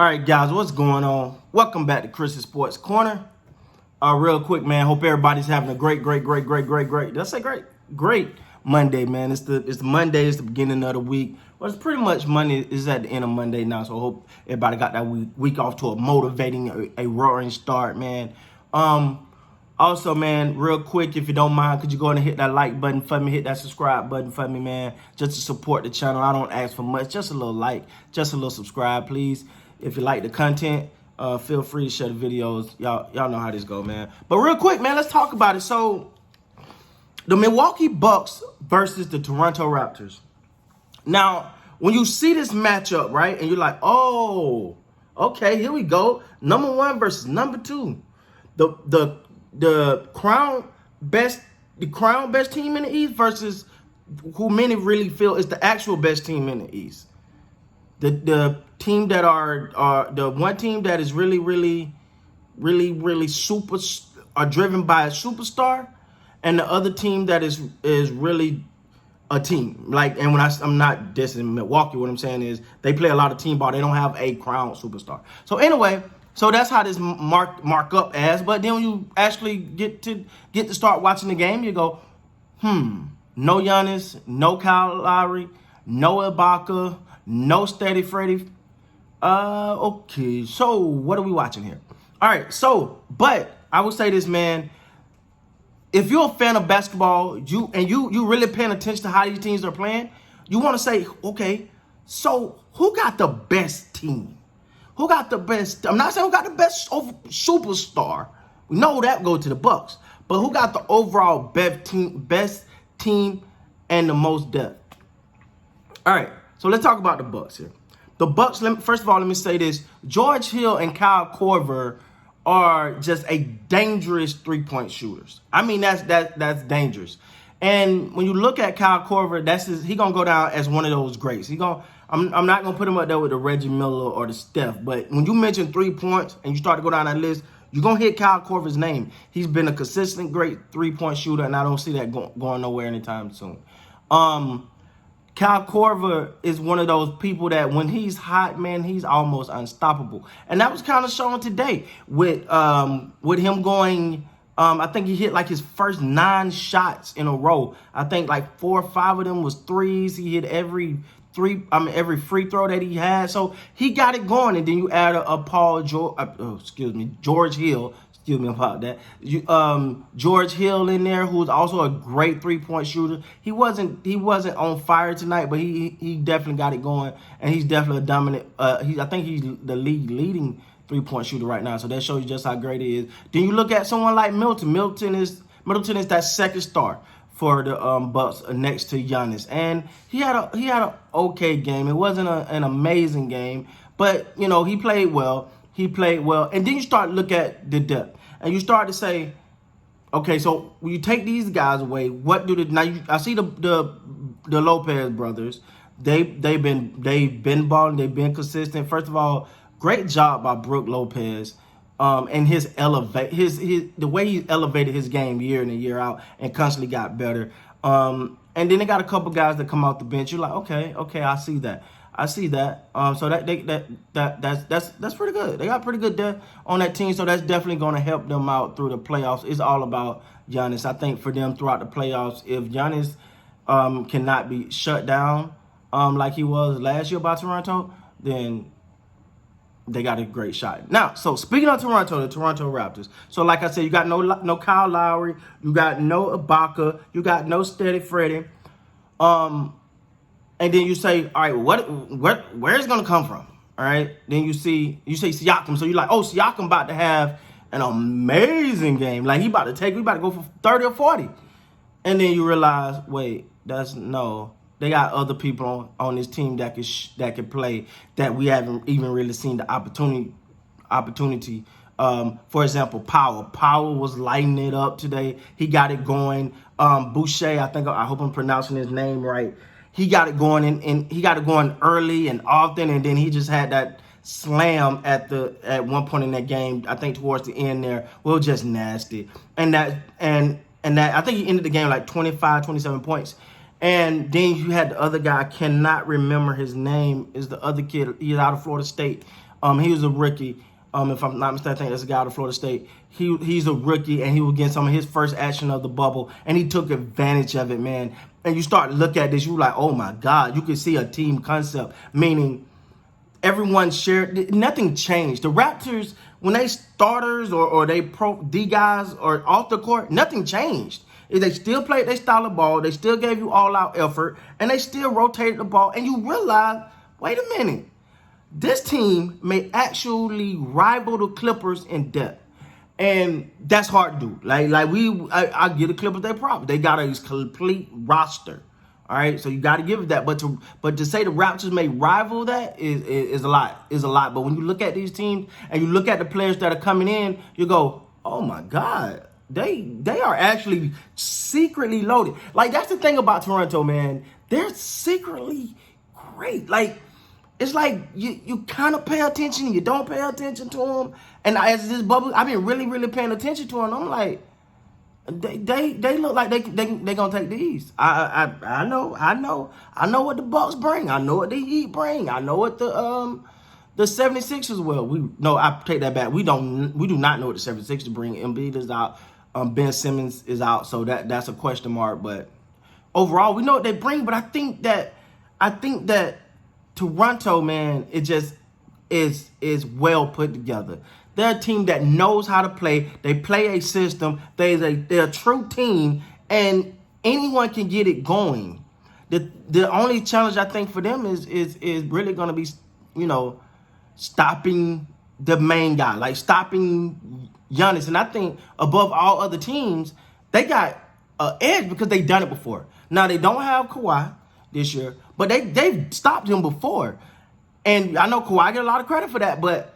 All right, guys, what's going on? Welcome back to Chris's Sports Corner. Real quick, man. Hope everybody's having a great. Did I say great Monday, man. It's the Monday. It's the beginning of the week. Well, it's pretty much Monday. Is at the end of Monday now. So I hope everybody got that week off to a motivating, a roaring start, man. Also, man, real quick, if you don't mind, could you go ahead and hit that like button for me, hit that subscribe button for me, man, just to support the channel. I don't ask for much, just a little like, just a little subscribe, please. If you like the content, feel free to share the videos. Y'all know how this go, man. But real quick, man, let's talk about it. So, the Milwaukee Bucks versus the Toronto Raptors. Now, when you see this matchup, right, and you're like, oh, okay, here we go. Number one versus number two. The crown best team in the East versus who many really feel is the actual best team in the East. The team that are the one team that is really super are driven by a superstar, and the other team that is really a team. Like, and when I'm not dissing Milwaukee, what I'm saying is they play a lot of team ball. They don't have a crown superstar. So anyway, so that's how this mark up as. But then when you actually get to start watching the game, you go, no Giannis, no Kyle Lowry, no Ibaka, no Steady Freddy. Okay, so what are we watching here? All right, so, but I would say this, man. If you're a fan of basketball, you really paying attention to how these teams are playing, you want to say, okay, so who got the best team? Who got the best? I'm not saying who got the best superstar. We know that go to the Bucks, but who got the overall best team and the most depth? All right, so let's talk about the Bucks here. The Bucks, first of all, let me say this. George Hill and Kyle Korver are just a dangerous three-point shooters. I mean, that's dangerous. And when you look at Kyle Korver, he gonna go down as one of those greats. I'm not gonna put him up there with the Reggie Miller or the Steph, but when you mention 3 points and you start to go down that list, you're gonna hit Kyle Korver's name. He's been a consistent, great three-point shooter, and I don't see that going nowhere anytime soon. Kyle Korver is one of those people that when he's hot, man, he's almost unstoppable. And that was kind of shown today with him going, I think he hit like his first 9 shots in a row. I think like 4 or 5 of them was threes. He hit every free throw that he had. So he got it going. And then you add George Hill. Excuse me about that. George Hill in there, who's also a great three-point shooter. He wasn't on fire tonight, but he definitely got it going, and he's definitely a dominant. I think he's the leading three-point shooter right now. So that shows you just how great he is. Then you look at someone like Middleton. Middleton is that second star for the Bucks next to Giannis, and he had an okay game. It wasn't an amazing game, but he played well. And then you start to look at the depth, and you start to say, okay, so when you take these guys away, what do I see the Lopez brothers? They've been balling, they've been consistent. First of all, great job by Brook Lopez, and the way he elevated his game year in and year out, and constantly got better. And then they got a couple guys that come off the bench. You're like, okay, I see that. So that's pretty good. They got pretty good depth on that team, so that's definitely going to help them out through the playoffs. It's all about Giannis. I think for them throughout the playoffs, if Giannis cannot be shut down like he was last year by Toronto, then they got a great shot. Now, so speaking of Toronto, the Toronto Raptors. So like I said, you got no Kyle Lowry, you got no Ibaka, you got no Steady Freddy. And then you say, all right, where's it gonna come from? All right. Then you say Siakam. So you're like, oh, Siakam about to have an amazing game. Like we about to go for 30 or 40. And then you realize, wait, they got other people on this team that can play that we haven't even really seen the opportunity. For example, Powell was lighting it up today. He got it going. Boucher, I hope I'm pronouncing his name right. He got it going and he got it going early and often, and then he just had that slam at one point in that game. I think towards the end there, just nasty. And that I think he ended the game like 25, 27 points. And then you had the other guy, I cannot remember his name, is the other kid. He's out of Florida State. He was a rookie. If I'm not mistaken, I think that's a guy out of Florida State. He's a rookie, and he was getting some of his first action of the bubble, and he took advantage of it, man. And you start to look at this, you're like, oh my God, you can see a team concept, meaning everyone shared, nothing changed. The Raptors, when they starters or they pro D guys or off the court, nothing changed. They still played their style of ball, they still gave you all-out effort, and they still rotated the ball, and you realize, wait a minute, this team may actually rival the Clippers in depth. And that's hard to do. I give the Clippers their props. They got a complete roster. All right, so you got to give it that. But to say the Raptors may rival that is a lot. But when you look at these teams and you look at the players that are coming in, you go, oh my God, they are actually secretly loaded. Like, that's the thing about Toronto, man. They're secretly great. Like, it's like you kind of pay attention, you don't pay attention to them. And as this bubble, I've been really, really paying attention to them. I'm like, they look like they gonna take these. I know what the Bucks bring. I know what the Heat bring. I know what the 76ers will. I take that back. We do not know what the 76ers bring. Embiid is out. Ben Simmons is out, so that's a question mark. But overall, we know what they bring. But I think that Toronto, man, it just is well put together. They're a team that knows how to play. They play a system. They're a true team, and anyone can get it going. The only challenge I think for them is really going to be, stopping the main guy, like stopping Giannis. And I think above all other teams, they got an edge because they've done it before. Now, they don't have Kawhi this year, but they've stopped him before. And I know Kawhi get a lot of credit for that, but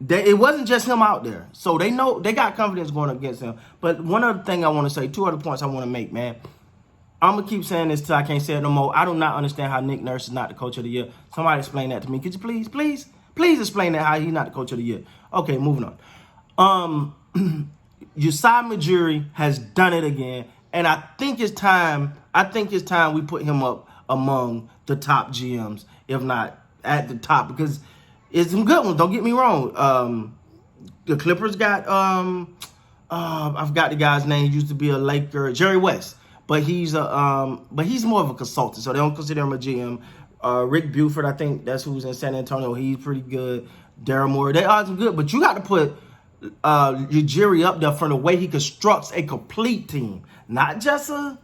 it wasn't just him out there. So they know they got confidence going against him. But one other thing I want to say, two other points I want to make, man. I'm going to keep saying this till I can't say it no more. I do not understand how Nick Nurse is not the coach of the year. Somebody explain that to me. Could you please explain that, how he's not the coach of the year? Okay, moving on. Usai Majuri has done it again. And I think it's time we put him up among the top GMs, if not at the top, because it's some good ones. Don't get me wrong. The Clippers got I forgot the guy's name. He used to be a Laker, Jerry West, but he's more of a consultant, so they don't consider him a GM. Rick Buford, I think that's who's in San Antonio. He's pretty good. Daryl Morey, they are some good, but you got to put Jerry up there for the way he constructs a complete team, not just a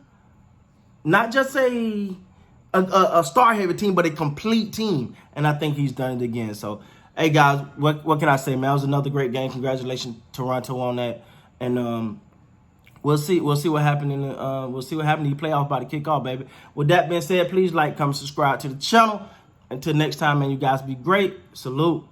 star-heavy team, but a complete team. And I think he's done it again. So, hey, guys, what can I say, man? It was another great game. Congratulations, Toronto, on that. And we'll see what happened in the playoff by the kickoff, baby. With that being said, please like, comment, subscribe to the channel. Until next time, man, you guys be great. Salute.